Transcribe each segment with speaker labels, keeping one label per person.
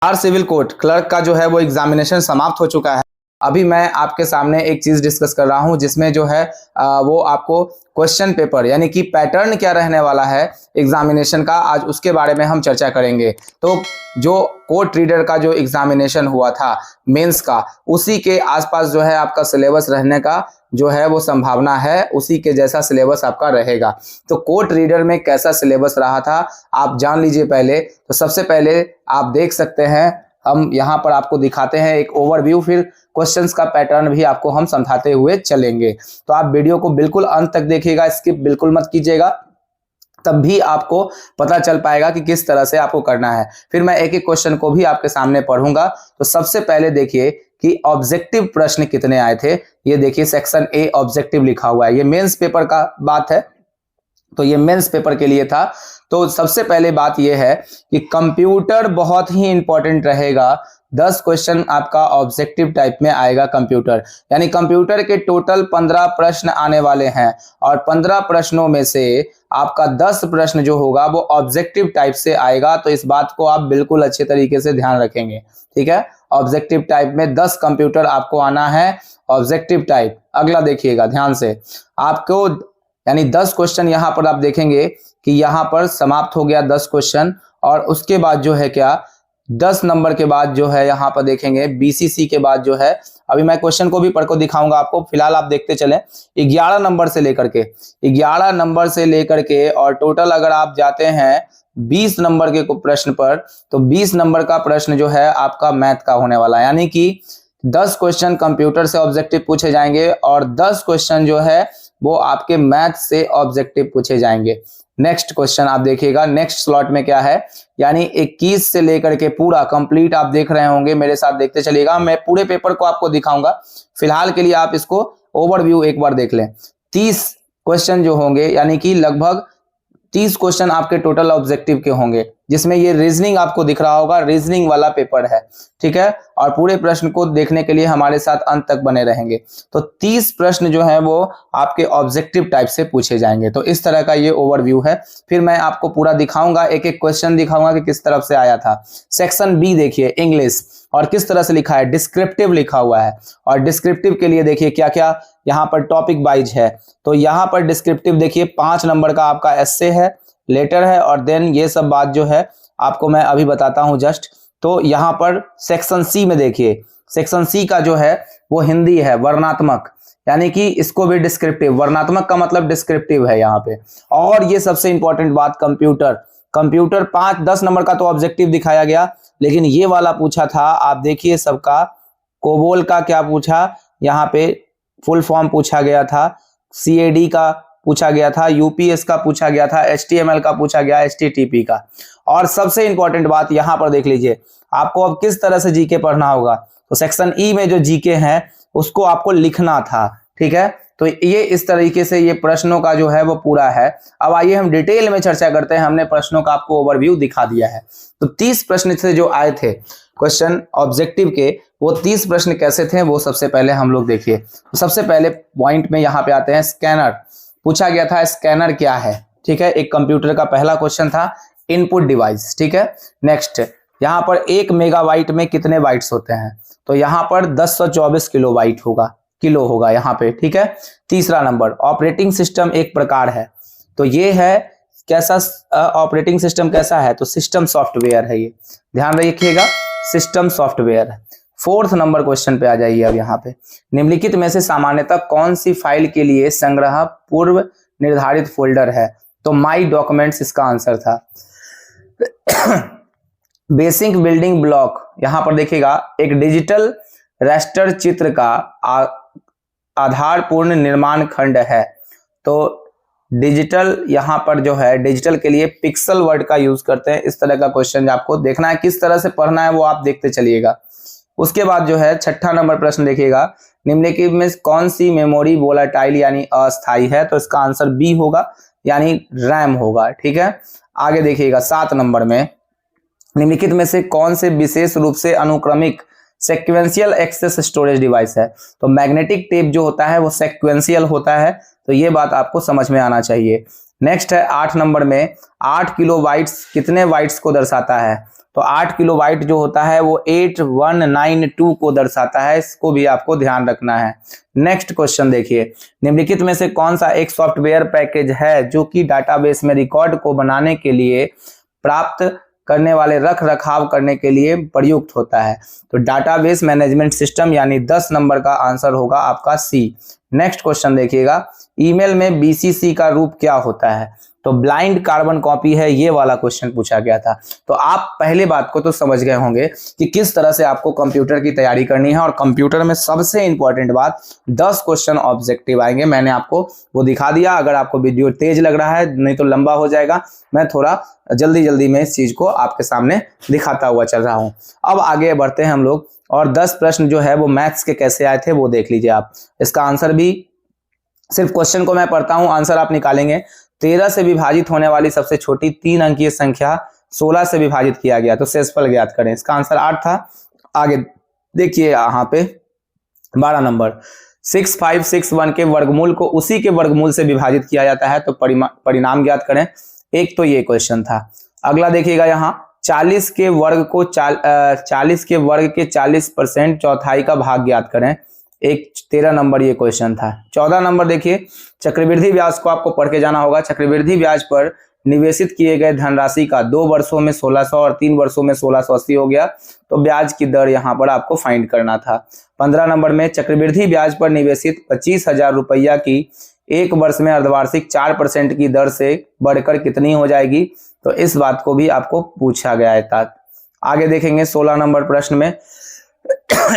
Speaker 1: Are civil court clerk का जो है वो एग्जामिनेशन समाप्त हो चुका है। अभी मैं आपके सामने एक चीज डिस्कस कर रहा हूं जिसमें जो है वो आपको क्वेश्चन पेपर यानी कि पैटर्न क्या रहने वाला है एग्जामिनेशन का, आज उसके बारे में हम चर्चा करेंगे। तो जो कोर्ट रीडर का जो एग्जामिनेशन हुआ था मेंस का, उसी के आसपास जो है आपका सिलेबस रहने का जो है वो संभावना है, उसी के जैसा सिलेबस आपका रहेगा। तो कोर्ट रीडर में कैसा सिलेबस रहा था आप जान लीजिए पहले। तो सबसे पहले आप देख सकते हैं, हम यहाँ पर आपको दिखाते हैं एक ओवरव्यू, फिर क्वेश्चंस का पैटर्न भी आपको हम समझाते हुए चलेंगे। तो आप वीडियो को बिल्कुल अंत तक देखिएगा, स्किप बिल्कुल मत कीजिएगा, तब भी आपको पता चल पाएगा कि किस तरह से आपको करना है। फिर मैं एक एक क्वेश्चन को भी आपके सामने पढ़ूंगा। तो सबसे पहले देखिए कि ऑब्जेक्टिव प्रश्न कितने आए थे। ये देखिए सेक्शन ए ऑब्जेक्टिव लिखा हुआ है, ये मेंस पेपर का बात है, तो ये मेंस पेपर के लिए था। तो सबसे पहले बात यह है कि कंप्यूटर बहुत ही इंपॉर्टेंट रहेगा। 10 क्वेश्चन आपका ऑब्जेक्टिव टाइप में आएगा कंप्यूटर, यानी कंप्यूटर के टोटल 15 प्रश्न आने वाले हैं और 15 प्रश्नों में से आपका 10 प्रश्न जो होगा वो ऑब्जेक्टिव टाइप से आएगा। तो इस बात को आप बिल्कुल अच्छे तरीके से ध्यान रखेंगे, ठीक है। ऑब्जेक्टिव टाइप में 10 कंप्यूटर आपको आना है, ऑब्जेक्टिव टाइप। अगला देखिएगा ध्यान से, आपको यानी 10 क्वेश्चन यहाँ पर आप देखेंगे कि यहाँ पर समाप्त हो गया 10 क्वेश्चन, और उसके बाद जो है क्या 10 नंबर के बाद जो है यहाँ पर देखेंगे बीसीसी के बाद जो है, अभी मैं क्वेश्चन को भी पढ़ कर दिखाऊंगा आपको, फिलहाल आप देखते चलें। 11 नंबर से लेकर के 11 नंबर से लेकर के और टोटल अगर आप जाते हैं 20 नंबर के प्रश्न पर, तो 20 नंबर का प्रश्न जो है आपका मैथ का होने वाला है। यानी कि 10 क्वेश्चन कंप्यूटर से ऑब्जेक्टिव पूछे जाएंगे और 10 क्वेश्चन जो है वो आपके मैथ से ऑब्जेक्टिव पूछे जाएंगे। नेक्स्ट क्वेश्चन आप देखिएगा, नेक्स्ट स्लॉट में क्या है, यानी 21 से लेकर के पूरा कंप्लीट आप देख रहे होंगे, मेरे साथ देखते चलिएगा। मैं पूरे पेपर को आपको दिखाऊंगा, फिलहाल के लिए आप इसको ओवरव्यू एक बार देख लें। 30 क्वेश्चन जो होंगे, यानी कि लगभग 30 क्वेश्चन आपके टोटल ऑब्जेक्टिव के होंगे, जिसमें ये रीजनिंग आपको दिख रहा होगा, रीजनिंग वाला पेपर है, ठीक है। और पूरे प्रश्न को देखने के लिए हमारे साथ अंत तक बने रहेंगे। तो 30 प्रश्न जो है वो आपके ऑब्जेक्टिव टाइप से पूछे जाएंगे। तो इस तरह का ये ओवरव्यू है। फिर मैं आपको पूरा दिखाऊंगा, एक एक क्वेश्चन दिखाऊंगा कि किस तरफ से आया था। सेक्शन बी देखिए इंग्लिश, और किस तरह से लिखा है, डिस्क्रिप्टिव लिखा हुआ है। और डिस्क्रिप्टिव के लिए देखिए क्या क्या यहाँ पर टॉपिक वाइज है। तो यहाँ पर डिस्क्रिप्टिव देखिए 5 नंबर का आपका एस्से है, लेटर है, और देन ये सब बात जो है आपको मैं अभी बताता हूं जस्ट। तो यहाँ पर सेक्शन सी में देखिए, सेक्शन सी का जो है वो हिंदी है, वर्णात्मक, यानी कि इसको भी डिस्क्रिप्टिव, वर्णात्मक का मतलब डिस्क्रिप्टिव है यहाँ पे। और ये सबसे इंपॉर्टेंट बात, कंप्यूटर 5-10 नंबर का तो ऑब्जेक्टिव दिखाया गया, लेकिन ये वाला पूछा था, आप देखिए सबका। कोबोल का क्या पूछा, यहाँ पे फुल फॉर्म पूछा गया था, CAD का पूछा गया था, UPS का पूछा गया था, HTML का पूछा गया, HTTP का। और सबसे इंपॉर्टेंट बात यहाँ पर देख लीजिए, आपको अब किस तरह से जीके पढ़ना होगा। तो सेक्शन ई में जो जीके है उसको आपको लिखना था, ठीक है। तो ये इस तरीके से ये प्रश्नों का जो है वो पूरा है। अब आइए हम डिटेल में चर्चा करते हैं। हमने प्रश्नों का आपको ओवरव्यू दिखा दिया है। तो 30 प्रश्न से जो आए थे क्वेश्चन ऑब्जेक्टिव के, वो 30 प्रश्न कैसे थे वो सबसे पहले हम लोग देखिए। तो सबसे पहले पॉइंट में यहाँ पे आते हैं, स्कैनर पूछा गया था, स्कैनर क्या है, ठीक है। एक कंप्यूटर का पहला क्वेश्चन था, इनपुट डिवाइस, ठीक है। नेक्स्ट यहाँ पर 1 मेगाबाइट में कितने बाइट्स होते हैं, तो यहाँ पर 1024 किलो होगा यहाँ पे, ठीक है। तीसरा नंबर, ऑपरेटिंग सिस्टम एक प्रकार है, तो ये है कैसा ऑपरेटिंग सिस्टम कैसा है, तो सिस्टम सॉफ्टवेयर है, ये ध्यान रखिएगा, सिस्टम सॉफ्टवेयर है। 4th नंबर क्वेश्चन पे आ जाइए। अब यहाँ पे निम्नलिखित में से सामान्यतः कौन सी फाइल के लिए संग्रह पूर्व निर्धारित फोल्डर है, तो माई डॉक्यूमेंट्स इसका आंसर था। बेसिक बिल्डिंग ब्लॉक, यहाँ पर देखिएगा, एक डिजिटल रास्टर चित्र का आधारपूर्ण निर्माण खंड है। तो डिजिटल यहाँ पर जो है, डिजिटल के लिए पिक्सल वर्ड का यूज करते हैं। इस तरह का क्वेश्चन आपको देखना है, किस तरह से पढ़ना है वो आप देखते चलिएगा। उसके बाद जो है 6ठा नंबर प्रश्न देखिएगा, निम्नलिखित में कौन सी मेमोरी वोलाटाइल यानी अस्थाई है, तो इसका आंसर बी होगा, यानी रैम होगा, ठीक है। आगे देखिएगा 7 नंबर में, निम्नलिखित में से कौन से विशेष रूप से अनुक्रमिक सेक्वेंशियल एक्सेस स्टोरेज डिवाइस है, तो मैग्नेटिक टेप जो होता है वो सेक्वेंशियल होता है, तो ये बात आपको समझ में आना चाहिए। नेक्स्ट है 8 नंबर में, 8 किलो बाइट्स कितने बाइट्स को दर्शाता है, तो 8 किलोबाइट जो होता है वो 8192 को दर्शाता है, इसको भी आपको ध्यान रखना है। नेक्स्ट क्वेश्चन देखिए, निम्नलिखित में से कौन सा एक सॉफ्टवेयर पैकेज है जो कि डाटाबेस में रिकॉर्ड को बनाने के लिए प्राप्त करने वाले रख रखाव करने के लिए प्रयुक्त होता है? तो डाटाबेस मैनेजमेंट सिस्टम, यानी 10 नंबर का आंसर होगा आपका सी। नेक्स्ट क्वेश्चन देखिएगा, ईमेल में बीसीसी का रूप क्या होता है? तो ब्लाइंड कार्बन कॉपी है, ये वाला क्वेश्चन पूछा गया था। तो आप पहले बात को तो समझ गए होंगे कि किस तरह से आपको कंप्यूटर की तैयारी करनी है, और कंप्यूटर में सबसे इंपॉर्टेंट बात 10 क्वेश्चन ऑब्जेक्टिव आएंगे, मैंने आपको वो दिखा दिया। अगर आपको वीडियो तेज लग रहा है, नहीं तो लंबा हो जाएगा, मैं थोड़ा जल्दी जल्दी में इस चीज को आपके सामने दिखाता हुआ चल रहा हूं। अब आगे बढ़ते हैं हम लोग, और 10 प्रश्न जो है वो मैथ्स के कैसे आए थे वो देख लीजिए आप। इसका आंसर भी, सिर्फ क्वेश्चन को मैं पढ़ता हूं, आंसर आप निकालेंगे। 13 से विभाजित होने वाली सबसे छोटी 3 अंकीय संख्या 16 से विभाजित किया गया, तो शेषफल ज्ञात करें। इसका आंसर 8 था। आगे देखिए यहाँ पे 12 नंबर, 6561 के वर्गमूल को उसी के वर्गमूल से विभाजित किया जाता है, तो परिणाम ज्ञात करें। एक तो ये क्वेश्चन था। अगला देखिएगा यहाँ, 40 के वर्ग को 40 के वर्ग के 40% चौथाई का भाग ज्ञात करें। एक 13 नंबर ये क्वेश्चन था। 14 नंबर देखिए, चक्रवृद्धि ब्याज को आपको पढ़ के जाना होगा। चक्रवृद्धि ब्याज पर निवेशित किए गए धनराशि का 2 वर्षों में 1600 और 3 वर्षों में 1680 हो गया, तो ब्याज की दर यहाँ पर आपको फाइंड करना था। 15 नंबर में, चक्रवृद्धि ब्याज पर निवेशित 25,000 रुपया की 1 वर्ष में अर्धवार्षिक 4% की दर से बढ़कर कितनी हो जाएगी? तो इस बात को भी आपको पूछा गया है। आगे देखेंगे 16 नंबर प्रश्न में,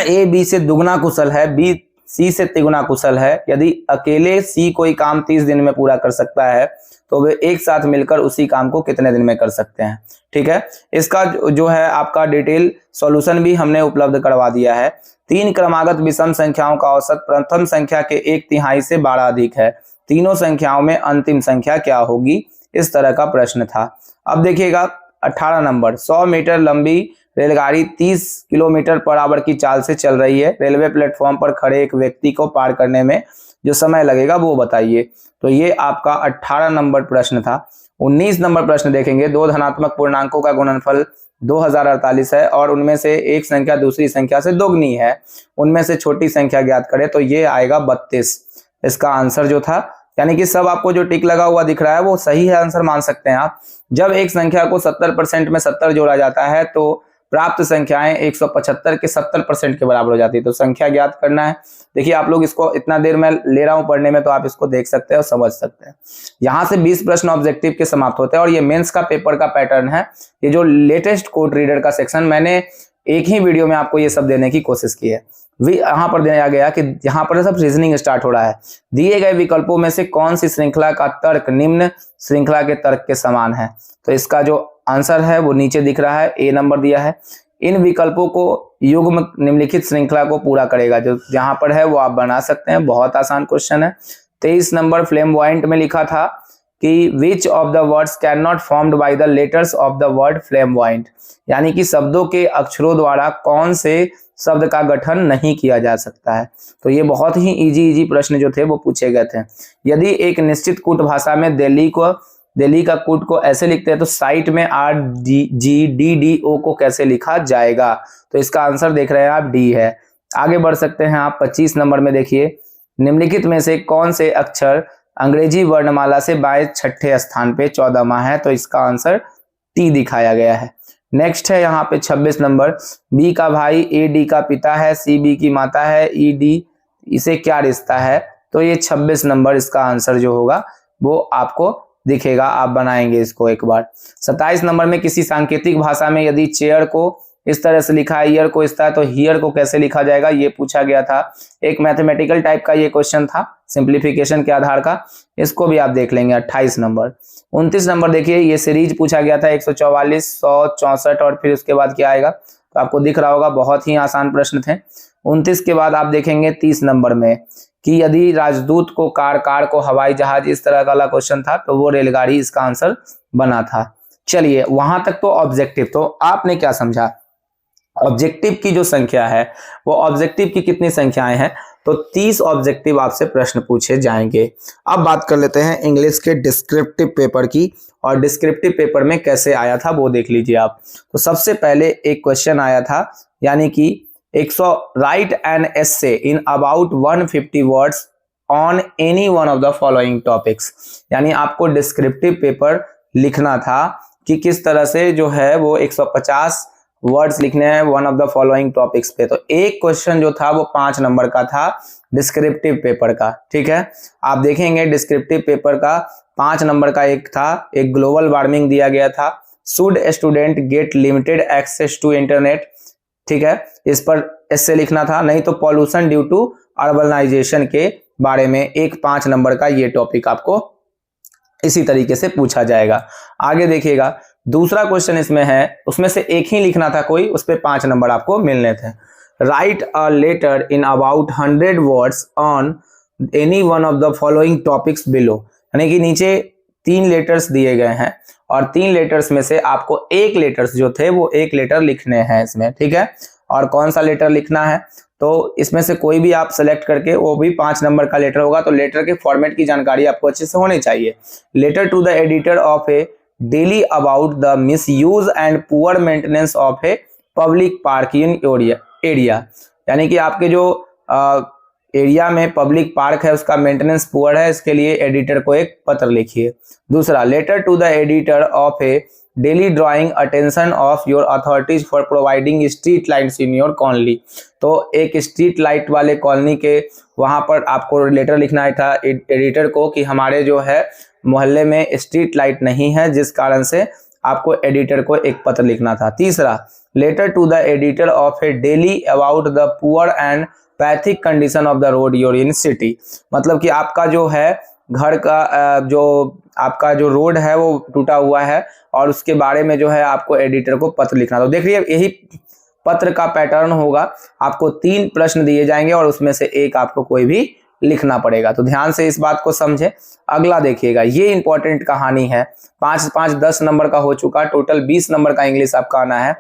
Speaker 1: ए बी से दुगना कुशल है, बी सी से तिगुना कुशल है। यदि अकेले सी कोई काम 30 दिन में पूरा कर सकता है, तो वे एक साथ मिलकर उसी काम को कितने दिन में कर सकते हैं? ठीक है, इसका जो है आपका डिटेल सॉल्यूशन भी हमने उपलब्ध करवा दिया है। 3 क्रमागत विषम संख्याओं का औसत प्रथम संख्या के 1/3 से 12 अधिक है, तीनों संख्याओं में अंतिम संख्या क्या होगी? इस तरह का प्रश्न था। अब देखिएगा 18 नंबर, 100 मीटर लंबी रेलगाड़ी 30 किलोमीटर पर आवर की चाल से चल रही है। रेलवे प्लेटफॉर्म पर खड़े एक व्यक्ति को पार करने में जो समय लगेगा वो बताइए। तो ये आपका 18 नंबर प्रश्न था। 19 नंबर प्रश्न देखेंगे, 2 धनात्मक पूर्णांकों का गुणनफल 2048 है और उनमें से एक संख्या दूसरी संख्या से दोगुनी है, उनमें से छोटी संख्या ज्ञात करें। तो ये आएगा 32 इसका आंसर जो था, यानी कि सब आपको जो टिक लगा हुआ दिख रहा है वो सही है, आंसर मान सकते हैं आप। जब एक संख्या को 70% में 70 जोड़ा जाता है तो प्राप्त संख्याएं 175 के 70% के बराबर हो जाती है, तो संख्या ज्ञात करना है। देखिए आप लोग इसको, इतना देर मैं ले रहा हूं पढ़ने में, तो आप इसको देख सकते हैं और समझ सकते हैं। यहां से 20 प्रश्न ऑब्जेक्टिव के समाप्त होते हैं, और ये मेंस का पेपर का पैटर्न है। ये जो लेटेस्ट कोड रीडर का सेक्शन, मैंने एक ही वीडियो में आपको ये सब देने की कोशिश की है। यहाँ पर दिया गया कि यहाँ पर सब रीजनिंग स्टार्ट हो रहा है। दिए गए विकल्पों में से कौन सी श्रृंखला का तर्क निम्न श्रृंखला के तर्क के समान है? तो इसका जो आंसर है वो नीचे दिख रहा है, ए नंबर दिया है। इन विकल्पों को युग्म निम्नलिखित श्रृंखला को पूरा करेगा, जो जहां पर है वो आप बना सकते हैं, बहुत आसान क्वेश्चन है। 23 नंबर फ्लेमवाइंट में लिखा था कि which of the words can not formed by the letters of the word फ्लेमवाइंट, यानी कि शब्दों के अक्षरों द्वारा कौन से शब्द का गठन नहीं किया जा सकता है। तो ये बहुत ही इजी प्रश्न जो थे वो पूछे गए थे। यदि एक निश्चित कूट भाषा में दिल्ली का कूट को ऐसे लिखते हैं, तो साइट में RGDDO को कैसे लिखा जाएगा? तो इसका आंसर देख रहे हैं आप, डी है। आगे बढ़ सकते हैं आप 25 नंबर में देखिए, निम्नलिखित में से कौन से अक्षर अंग्रेजी वर्णमाला से बाएं छठे स्थान पे 14वां है? तो इसका आंसर टी दिखाया गया है। नेक्स्ट है यहाँ पे 26 नंबर, बी का भाई ए डी का पिता है, सी बी की माता है, ई डी इसे क्या रिश्ता है? तो ये 26 नंबर इसका आंसर जो होगा वो आपको दिखेगा, आप बनाएंगे इसको एक बार। 27 नंबर में, किसी सांकेतिक भाषा में यदि चेयर को इस तरह से लिखा है, ईयर को इस तरह, तो हियर को कैसे लिखा जाएगा? ये पूछा गया था। एक मैथमेटिकल टाइप का ये क्वेश्चन था, सिंप्लीफिकेशन के आधार का, इसको भी आप देख लेंगे। 28 नंबर। 29 नंबर देखिए, ये सीरीज पूछा गया था 144, 164 और फिर उसके बाद क्या आएगा? तो आपको दिख रहा होगा, बहुत ही आसान प्रश्न थे। 29 के बाद आप देखेंगे 30 नंबर में कि यदि राजदूत को कार को हवाई जहाज, इस तरह का क्वेश्चन था, तो वो रेलगाड़ी इसका आंसर बना था। चलिए वहां तक तो ऑब्जेक्टिव। तो आपने क्या समझा? ऑब्जेक्टिव की जो संख्या है वो ऑब्जेक्टिव की कितनी संख्याएं हैं, तो 30 ऑब्जेक्टिव आपसे प्रश्न पूछे जाएंगे। अब बात कर लेते हैं इंग्लिश के डिस्क्रिप्टिव पेपर की, और डिस्क्रिप्टिव पेपर में कैसे आया था वो देख लीजिए आप। तो सबसे पहले एक क्वेश्चन आया था, यानी कि 100 right an essay in about 150 words on any one of the following topics, यानी आपको डिस्क्रिप्टिव पेपर लिखना था कि किस तरह से जो है वो 150 वर्ड्स लिखने हैं one of the following topics पे। तो एक क्वेश्चन जो था वो 5 नंबर का था डिस्क्रिप्टिव पेपर का, ठीक है। आप देखेंगे डिस्क्रिप्टिव पेपर का 5 नंबर का एक था, एक ग्लोबल वार्मिंग दिया गया था, should student get limited access to internet, ठीक है, इस पर ऐसे लिखना था। नहीं तो पॉल्यूशन ड्यू टू अर्बनाइजेशन के बारे में एक 5 नंबर का ये टॉपिक आपको इसी तरीके से पूछा जाएगा। आगे देखिएगा, दूसरा क्वेश्चन इसमें है, उसमें से एक ही लिखना था कोई, उस पे 5 नंबर आपको मिलने थे। Write a letter in about 100 words on any one of the following topics below, यानी कि नीचे 3 लेटर्स दिए गए हैं और 3 लेटर्स में से आपको एक लेटर्स जो थे वो एक लेटर लिखने हैं इसमें, ठीक है। और कौन सा लेटर लिखना है, तो इसमें से कोई भी आप सेलेक्ट करके, वो भी 5 नंबर का लेटर होगा। तो लेटर के फॉर्मेट की जानकारी आपको अच्छे से होनी चाहिए। Letter to the editor of a daily about the misuse and poor maintenance of a public park in area, यानी कि आपके जो एरिया में पब्लिक पार्क है उसका मेंटेनेंस पुअर है, इसके लिए एडिटर को एक पत्र लिखिए। दूसरा, letter to the editor of a daily drawing attention of your authorities for providing street lights in your colony, तो एक स्ट्रीट लाइट वाले कॉलोनी के वहां पर आपको लेटर लिखना था एडिटर को कि हमारे जो है मोहल्ले में स्ट्रीट लाइट नहीं है, जिस कारण से आपको एडिटर को एक पत्र लिखना था। तीसरा, letter to the editor of a daily about the poor and pathetic condition of the road your in city, मतलब कि आपका जो है घर का जो आपका जो रोड है वो टूटा हुआ है और उसके बारे में जो है आपको एडिटर को पत्र लिखना। तो देखिए यही पत्र का पैटर्न होगा, आपको 3 प्रश्न दिए जाएंगे और उसमें से एक आपको कोई भी लिखना पड़ेगा। तो ध्यान से इस बात को समझे। अगला देखिएगा, ये इंपॉर्टेंट कहानी है, 5 5 10 नंबर का हो चुका, टोटल 20 नंबर का इंग्लिश आपका आना है।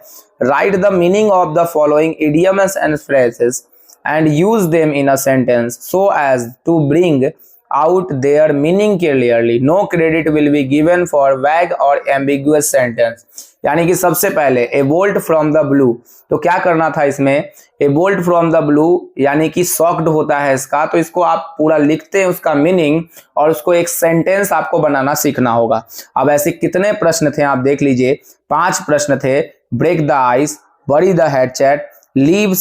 Speaker 1: Right the meaning of the following idioms and phrases and use them in a sentence so as to bring out their meaning clearly. No credit will be given for vague or ambiguous sentence. यानी कि सबसे पहले a bolt from the blue, तो क्या करना था इसमें, a bolt from the blue यानी कि shocked होता है इसका, तो इसको आप पूरा लिखते हैं उसका मीनिंग और उसको एक सेंटेंस आपको बनाना सीखना होगा। अब ऐसे कितने प्रश्न थे आप देख लीजिए, 5 प्रश्न थे। Break the ice, bury the hatchet, leave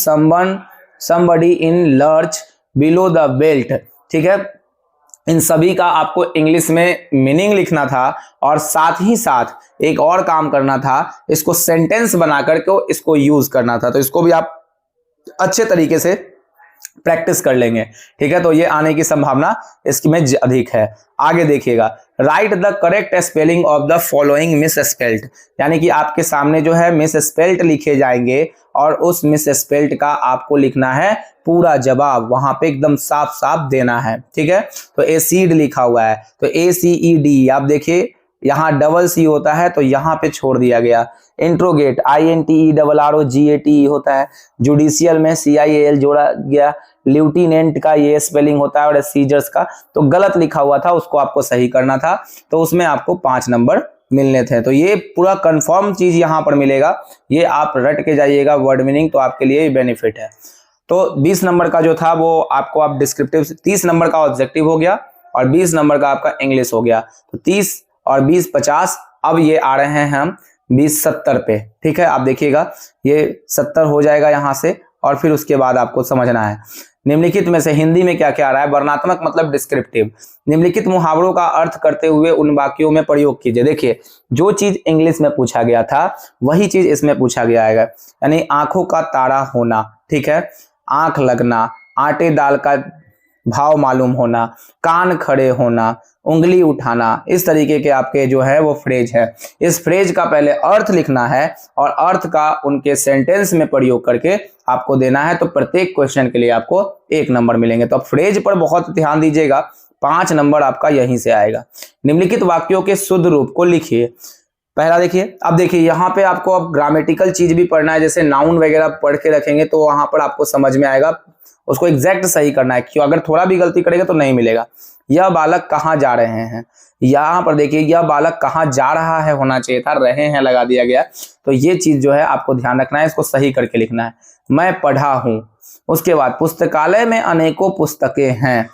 Speaker 1: somebody in lurch below the belt, ठीक है। इन सभी का आपको इंग्लिश में मीनिंग लिखना था और साथ ही साथ एक और काम करना था, इसको सेंटेंस बना करके इसको यूज करना था। तो इसको भी आप अच्छे तरीके से प्रैक्टिस कर लेंगे, ठीक है। तो ये आने की संभावना इसमें अधिक है। आगे देखिएगा, right the correct spelling of the following miss spelt, यानी कि आपके सामने जो है मिस स्पेल्ट लिखे जाएंगे और उस मिस स्पेल्ट का आपको लिखना है पूरा जवाब, वहां पे एकदम साफ साफ देना है, ठीक है। तो एसिड लिखा हुआ है तो ACED, आप देखिए यहाँ डबल C होता है तो यहाँ पे छोड़ दिया गया। इंट्रोगेट INTERROGATE होता है, जुडिशियल में CIAL जोड़ा गया, ल्यूटिनेंट का ये स्पेलिंग होता है और सीजर्स का तो गलत लिखा हुआ था, उसको आपको सही करना था, तो उसमें आपको 5 नंबर मिलने थे। तो ये पूरा कंफर्म चीज यहाँ पर मिलेगा, ये आप रट के जाइएगा वर्ड मीनिंग, तो आपके लिए बेनिफिट है। तो 20 नंबर का जो था वो आपको आप डिस्क्रिप्टिव, 30 नंबर का ऑब्जेक्टिव हो गया और 20 नंबर का आपका इंग्लिश हो गया। तो 30 और 20 50, अब ये आ रहे हैं हम 20 70 पे, ठीक है। आप देखिएगा ये 70 हो जाएगा यहाँ से और फिर उसके बाद आपको समझना है निम्नलिखित में से हिंदी में क्या क्या आ रहा है। वर्णात्मक मतलब डिस्क्रिप्टिव, निम्नलिखित मुहावरों का अर्थ करते हुए उन वाक्यों में प्रयोग कीजिए। देखिए जो चीज इंग्लिश में पूछा गया था वही चीज इसमें पूछा गया है, यानी आंखों का तारा होना, ठीक है, आंख लगना, आटे दाल का भाव मालूम होना, कान खड़े होना, उंगली उठाना, इस तरीके के आपके जो है वो फ्रेज है। इस फ्रेज का पहले अर्थ लिखना है और अर्थ का उनके सेंटेंस में प्रयोग करके आपको देना है। तो प्रत्येक क्वेश्चन के लिए आपको 1 नंबर मिलेंगे। तो फ्रेज पर बहुत ध्यान दीजिएगा, 5 नंबर आपका यहीं से आएगा। निम्नलिखित वाक्यों के शुद्ध रूप को लिखिए। पहला देखिए, अब देखिए यहाँ पे आपको अब ग्रामेटिकल चीज भी पढ़ना है, जैसे नाउन वगैरह पढ़ के रखेंगे तो वहां पर आपको समझ में आएगा, उसको एग्जैक्ट सही करना है, क्यों अगर थोड़ा भी गलती करेगा तो नहीं मिलेगा। यह बालक कहाँ जा रहे हैं, यहाँ पर देखिए यह बालक कहाँ जा रहा है होना चाहिए था, रहे हैं लगा दिया गया। तो ये चीज जो है आपको ध्यान रखना है, इसको सही करके लिखना है। मैं पढ़ा हूं, उसके बाद पुस्तकालय में अनेकों पुस्तकें हैं,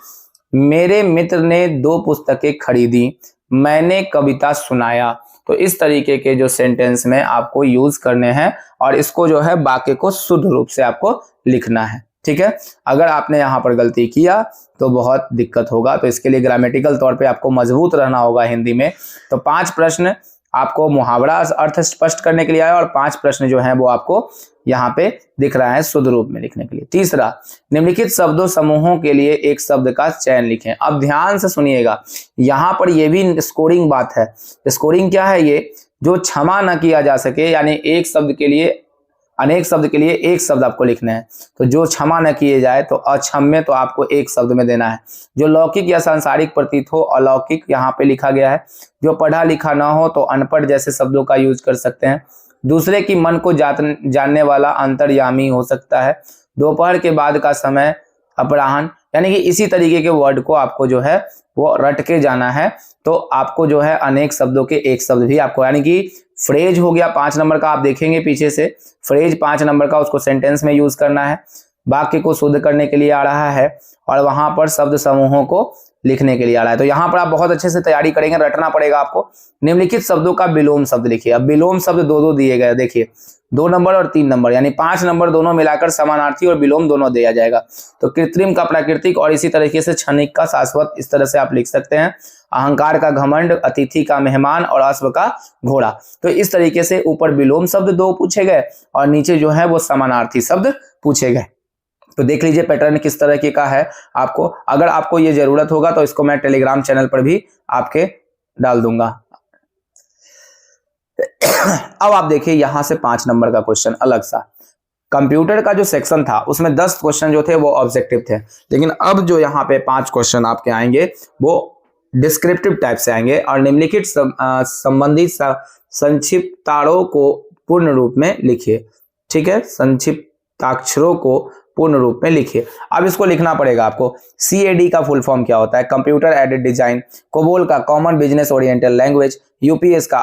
Speaker 1: मेरे मित्र ने 2 पुस्तकें खरीदी, मैंने कविता सुनाया। तो इस तरीके के जो सेंटेंस में आपको यूज करने हैं और इसको जो है वाक्य को शुद्ध रूप से आपको लिखना है, ठीक है। अगर आपने यहाँ पर गलती किया तो बहुत दिक्कत होगा, तो इसके लिए ग्रामेटिकल तौर पे आपको मजबूत रहना होगा हिंदी में। तो 5 प्रश्न आपको मुहावरा अर्थ स्पष्ट करने के लिए आया और 5 प्रश्न जो हैं वो आपको यहाँ पे दिख रहा है शुद्ध रूप में लिखने के लिए। तीसरा, निम्नलिखित शब्दों समूहों के लिए एक शब्द का चयन लिखें। अब ध्यान से सुनिएगा, यहाँ पर ये भी स्कोरिंग बात है। स्कोरिंग क्या है, ये जो क्षमा न किया जा सके, यानी एक शब्द के लिए अनेक शब्द के लिए एक शब्द आपको लिखना है। तो जो क्षमा न किए जाए तो अक्षम्य, तो आपको एक शब्द में देना है। जो लौकिक या सांसारिक प्रतीत हो, अलौकिक यहाँ पे लिखा गया है। जो पढ़ा लिखा ना हो तो अनपढ़ जैसे शब्दों का यूज कर सकते हैं। दूसरे की मन को जानने वाला अंतर्यामी हो सकता है। दोपहर के बाद का समय, अपराह्न, यानी कि इसी तरीके के वर्ड को आपको जो है वो रट के जाना है। तो आपको जो है अनेक शब्दों के एक शब्द भी आपको, यानी कि फ्रेज हो गया 5 नंबर का, आप देखेंगे पीछे से फ्रेज 5 नंबर का, उसको सेंटेंस में यूज करना है। वाक्य को शुद्ध करने के लिए आ रहा है और वहां पर शब्द समूहों को लिखने के लिए आ रहा है। तो यहाँ पर आप बहुत अच्छे से तैयारी करेंगे, रटना पड़ेगा आपको। निम्नलिखित शब्दों का विलोम शब्द लिखिए। अब विलोम शब्द 2-2 दिए गए, देखिए 2 नंबर और 3 नंबर, यानी 5 नंबर दोनों मिलाकर समानार्थी और विलोम दोनों दिया जाएगा। तो कृत्रिम का प्राकृतिक और इसी तरीके से क्षणिक का शाश्वत, इस तरह से आप लिख सकते हैं। अहंकार का घमंड, अतिथि का मेहमान और अश्व का घोड़ा। तो इस तरीके से ऊपर विलोम शब्द 2 पूछे गए और नीचे जो है वो समानार्थी शब्द पूछे गए। तो देख लीजिए पैटर्न किस तरह के का है आपको। अगर आपको ये जरूरत होगा तो इसको मैं टेलीग्राम चैनल पर भी आपके डाल दूंगा। अब आप देखिए यहां से 5 नंबर का क्वेश्चन अलग सा। कंप्यूटर का जो सेक्शन था उसमें 10 क्वेश्चन जो थे वो ऑब्जेक्टिव थे, लेकिन अब जो यहाँ पे 5 क्वेश्चन आपके आएंगे वो डिस्क्रिप्टिव टाइप से आएंगे और निम्नलिखित संबंधित संक्षिप्ताक्षरों को पूर्ण रूप में लिखिए, ठीक है। संक्षिप्ताक्षरों को पूर्ण रूप में लिखिए। अब इसको लिखना पड़ेगा आपको। CAD का फुल फॉर्म क्या होता है, कंप्यूटर एडेड डिजाइन। कोबोल का common business oriented language. UPS का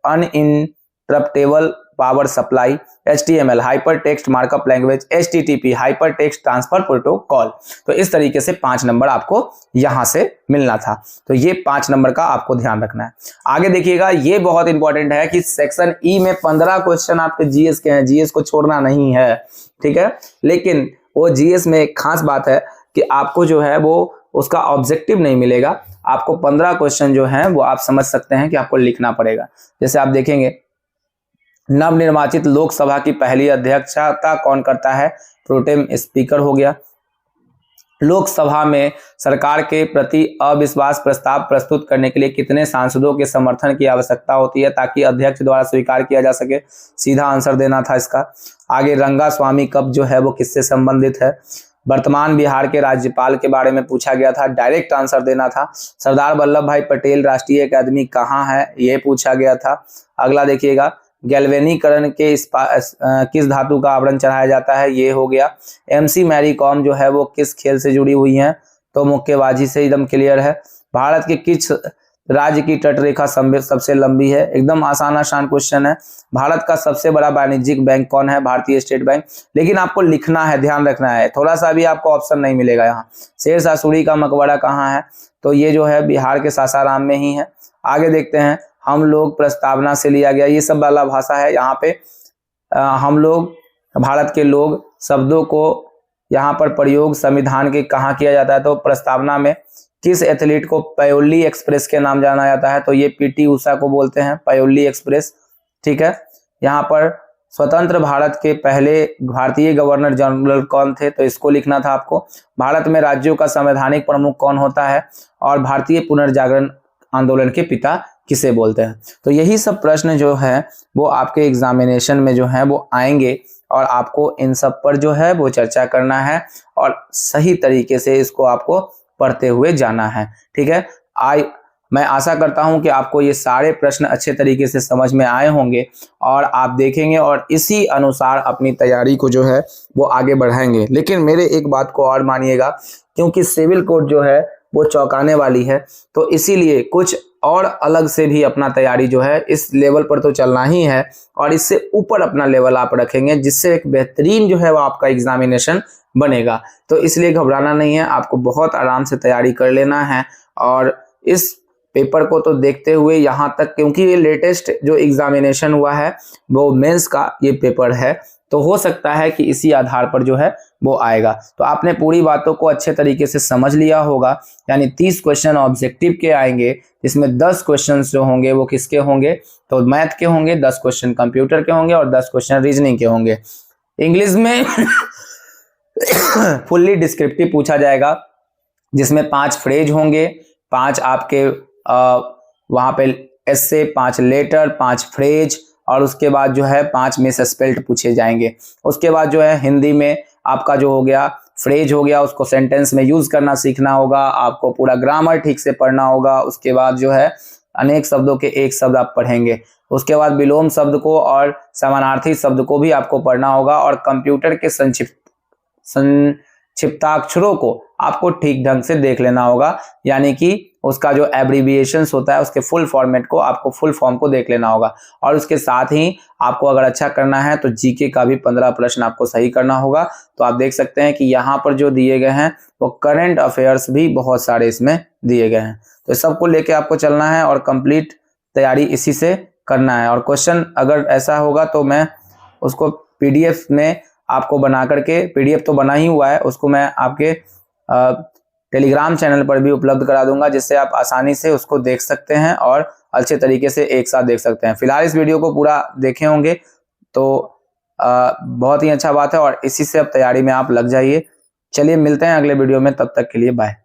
Speaker 1: uninterruptible power supply. HTML hyper text markup language. HTTP hyper text transfer protocol. तो इस तरीके से 5 नंबर आपको यहां से मिलना था। तो ये 5 नंबर का आपको ध्यान रखना है। आगे देखिएगा, ये बहुत इंपॉर्टेंट है कि सेक्शन ई में 15 क्वेश्चन आपके GS के हैं, GS को छोड़ना नहीं है, ठीक है। लेकिन वो GS में एक खास बात है कि आपको जो है वो उसका ऑब्जेक्टिव नहीं मिलेगा, आपको 15 क्वेश्चन जो हैं वो आप समझ सकते हैं कि आपको लिखना पड़ेगा। जैसे आप देखेंगे, नवनिर्वाचित लोकसभा की पहली अध्यक्षता कौन करता है, प्रोटेम स्पीकर हो गया। लोकसभा में सरकार के प्रति अविश्वास प्रस्ताव प्रस्तुत करने के लिए कितने सांसदों के समर्थन की आवश्यकता होती है ताकि अध्यक्ष द्वारा स्वीकार किया जा सके, सीधा आंसर देना था इसका। आगे, रंगास्वामी कब जो है वो किससे संबंधित है। वर्तमान बिहार के राज्यपाल के बारे में पूछा गया था, डायरेक्ट आंसर देना था। सरदार वल्लभ भाई पटेल राष्ट्रीय अकादमी कहाँ है, ये पूछा गया था। अगला देखिएगा, गैल्वेनीकरण के किस धातु का आवरण चढ़ाया जाता है, ये हो गया। MC मैरी कॉम जो है वो किस खेल से जुड़ी हुई हैं, तो मुक्केबाजी से, एकदम क्लियर है। भारत के किस राज्य की तटरेखा सबसे लंबी है, एकदम आसान क्वेश्चन है। भारत का सबसे बड़ा वाणिज्यिक बैंक कौन है, भारतीय स्टेट बैंक। लेकिन आपको लिखना है, ध्यान रखना है, थोड़ा सा भी आपको ऑप्शन नहीं मिलेगा यहाँ। शेरशाह सूरी का मकबरा कहाँ है, तो ये जो है बिहार के सासाराम में ही है। आगे देखते हैं, हम लोग प्रस्तावना से लिया गया, ये सब वाला भाषा है। यहाँ पे हम लोग, भारत के लोग शब्दों को यहाँ पर प्रयोग संविधान के कहाँ किया जाता है, तो प्रस्तावना में। किस एथलीट को पायोली एक्सप्रेस के नाम जाना जाता है, तो ये PT उषा को बोलते हैं, पायोली एक्सप्रेस, ठीक है। यहाँ पर स्वतंत्र भारत के पहले भारतीय गवर्नर जनरल कौन थे, तो इसको लिखना था आपको। भारत में राज्यों का संवैधानिक प्रमुख कौन होता है और भारतीय पुनर्जागरण आंदोलन के पिता किसे बोलते हैं। तो यही सब प्रश्न जो है वो आपके एग्जामिनेशन में जो है वो आएंगे और आपको इन सब पर जो है वो चर्चा करना है और सही तरीके से इसको आपको पढ़ते हुए जाना है, ठीक है। मैं आशा करता हूं कि आपको ये सारे प्रश्न अच्छे तरीके से समझ में आए होंगे और आप देखेंगे और इसी अनुसार अपनी तैयारी को जो है वो आगे बढ़ाएंगे। लेकिन मेरे एक बात को और मानिएगा, क्योंकि सिविल कोड जो है वो चौंकाने वाली है, तो इसीलिए कुछ और अलग से भी अपना तैयारी जो है इस लेवल पर तो चलना ही है और इससे ऊपर अपना लेवल आप रखेंगे, जिससे एक बेहतरीन जो है वो आपका एग्जामिनेशन बनेगा। तो इसलिए घबराना नहीं है, आपको बहुत आराम से तैयारी कर लेना है। और इस पेपर को तो देखते हुए यहाँ तक, क्योंकि ये लेटेस्ट जो एग्जामिनेशन हुआ है वो मेंस का ये पेपर है, तो हो सकता है कि इसी आधार पर जो है वो आएगा। तो आपने पूरी बातों को अच्छे तरीके से समझ लिया होगा। यानी 30 क्वेश्चन ऑब्जेक्टिव के आएंगे, जिसमें 10 क्वेश्चन जो होंगे वो किसके होंगे, तो मैथ के होंगे, 10 क्वेश्चन कंप्यूटर के होंगे और 10 क्वेश्चन रीजनिंग के होंगे। इंग्लिश में फुल्ली डिस्क्रिप्टिव पूछा जाएगा, जिसमें 5 फ्रेज होंगे, 5 आपके वहां पे एस्से, 5 लेटर, 5 फ्रेज और उसके बाद जो है 5 मिसस्पेल्ड पूछे जाएंगे। उसके बाद जो है हिंदी में आपका जो हो गया फ्रेज हो गया, उसको सेंटेंस में यूज करना सीखना होगा, आपको पूरा ग्रामर ठीक से पढ़ना होगा। उसके बाद जो है अनेक शब्दों के एक शब्द आप पढ़ेंगे। उसके बाद विलोम शब्द को और समानार्थी शब्द को भी आपको पढ़ना होगा और कंप्यूटर के संक्षिप्ताक्षरों को आपको ठीक ढंग से देख लेना होगा, यानी कि उसका जो एब्रीविएशंस होता है उसके फुल फॉर्मेट को, आपको फुल फॉर्म को देख लेना होगा। और उसके साथ ही आपको अगर अच्छा करना है तो जीके का भी 15 प्रश्न आपको सही करना होगा। तो आप देख सकते हैं कि यहाँ पर जो दिए गए हैं वो करंट अफेयर्स भी बहुत सारे इसमें दिए गए हैं। तो सबको लेके आपको चलना है और कंप्लीट तैयारी इसी से करना है। और क्वेश्चन अगर ऐसा होगा तो मैं उसको पीडीएफ में आपको बना करके, पीडीएफ तो बना ही हुआ है, उसको मैं आपके टेलीग्राम चैनल पर भी उपलब्ध करा दूंगा, जिससे आप आसानी से उसको देख सकते हैं और अच्छे तरीके से एक साथ देख सकते हैं। फिलहाल इस वीडियो को पूरा देखे होंगे तो बहुत ही अच्छा बात है और इसी से अब तैयारी में आप लग जाइए। चलिए मिलते हैं अगले वीडियो में, तब तक के लिए बाय।